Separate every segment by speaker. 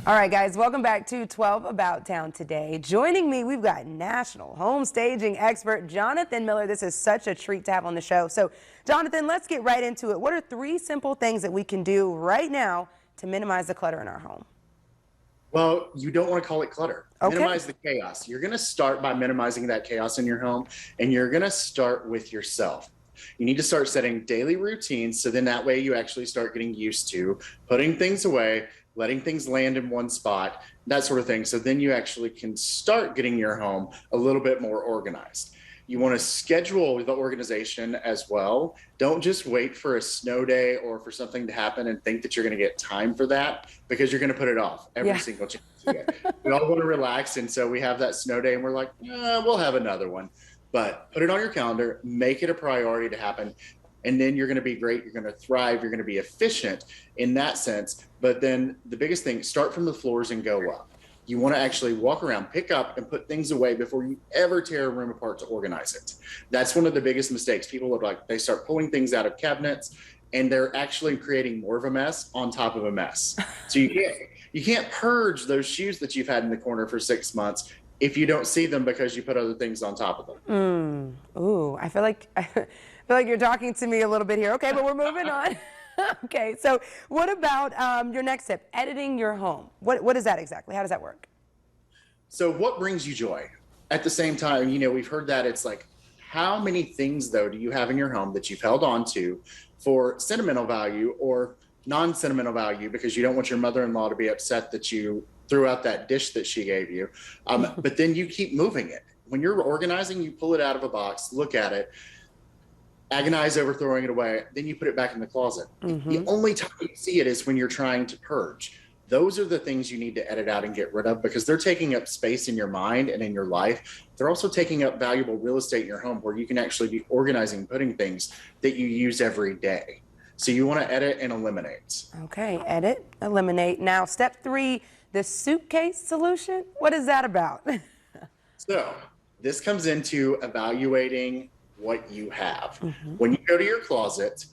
Speaker 1: All right, guys, welcome back to 12 About Town today. Joining me, we've got national home staging expert Johnathan Miller. This is such a treat to have on the show. So, Johnathan, let's get right into it. What are 3 simple things that we can do right now to minimize the clutter in our home?
Speaker 2: Well, you don't want to call it clutter.
Speaker 1: Okay.
Speaker 2: Minimize the chaos. You're going to start by minimizing that chaos in your home, and you're going to start with yourself. You need to start setting daily routines, so then that way you actually start getting used to putting things away, letting things land in one spot, that sort of thing. So then you actually can start getting your home a little bit more organized. You want to schedule the organization as well. Don't just wait for a snow day or for something to happen and think that you're going to get time for that, because you're going to put it off every single chance you get. We all want to relax, and so we have that snow day and we're like, we'll have another one. But put it on your calendar, make it a priority to happen, and then you're going to be great. You're going to thrive. You're going to be efficient in that sense. But then the biggest thing, start from the floors and go up. You want to actually walk around, pick up, and put things away before you ever tear a room apart to organize it. That's one of the biggest mistakes. People are like, they start pulling things out of cabinets, and they're actually creating more of a mess on top of a mess. So you can't purge those shoes that you've had in the corner for 6 months if you don't see them because you put other things on top of them.
Speaker 1: Ooh, I feel like you're talking to me a little bit here. Okay, but we're moving on. Okay, so what about your next tip, editing your home? What is that exactly? How does that work?
Speaker 2: So what brings you joy? At the same time, we've heard that it's like, how many things though do you have in your home that you've held on to for sentimental value or non-sentimental value because you don't want your mother-in-law to be upset that you threw out that dish that she gave you, but then you keep moving it. When you're organizing, you pull it out of a box, look at it, agonize over throwing it away, then you put it back in the closet. The only time you see it is when you're trying to purge. Those are the things you need to edit out and get rid of, because they're taking up space in your mind and in your life. They're also taking up valuable real estate in your home where you can actually be organizing, putting things that you use every day. So you want to edit and eliminate. Okay,
Speaker 1: edit, eliminate. Now, step 3, the Suitcase Solution. What is that about?
Speaker 2: So this comes into evaluating what you have. When you go to your closet,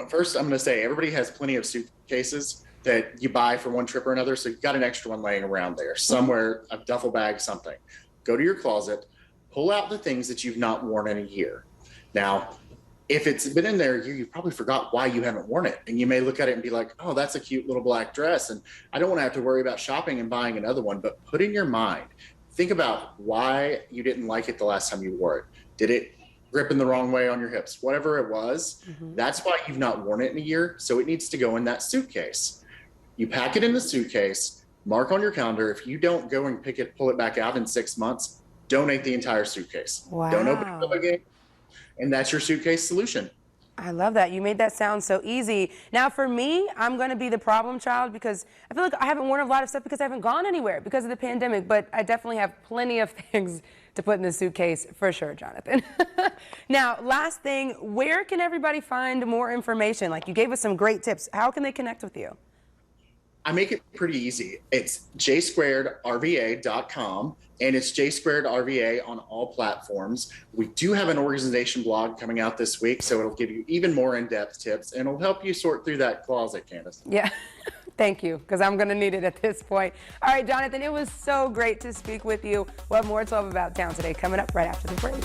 Speaker 2: first I'm going to say everybody has plenty of suitcases that you buy for one trip or another. So you've got an extra one laying around there somewhere, a duffel bag, something. Go to your closet, pull out the things that you've not worn in a year. Now, if it's been in there a year, you probably forgot why you haven't worn it. And you may look at it and be like, oh, that's a cute little black dress, and I don't want to have to worry about shopping and buying another one. But put in your mind, think about why you didn't like it the last time you wore it. Did it grip in the wrong way on your hips? Whatever it was, that's why you've not worn it in a year. So it needs to go in that suitcase. You pack it in the suitcase, mark on your calendar. If you don't go and pull it back out in 6 months, donate the entire suitcase.
Speaker 1: Wow.
Speaker 2: Don't open it up again. And that's your suitcase solution.
Speaker 1: I love that. You made that sound so easy. Now, for me, I'm going to be the problem child because I feel like I haven't worn a lot of stuff because I haven't gone anywhere because of the pandemic, but I definitely have plenty of things to put in the suitcase for sure, Johnathan. Now, last thing, where can everybody find more information? Like, you gave us some great tips. How can they connect with you?
Speaker 2: I make it pretty easy. It's jsquaredrva.com, and it's jsquaredrva on all platforms. We do have an organization blog coming out this week, so it'll give you even more in-depth tips, and it'll help you sort through that closet, Candace.
Speaker 1: Yeah, thank you, because I'm going to need it at this point. All right, Johnathan, it was so great to speak with you. We'll have more 12 About Town today coming up right after the break.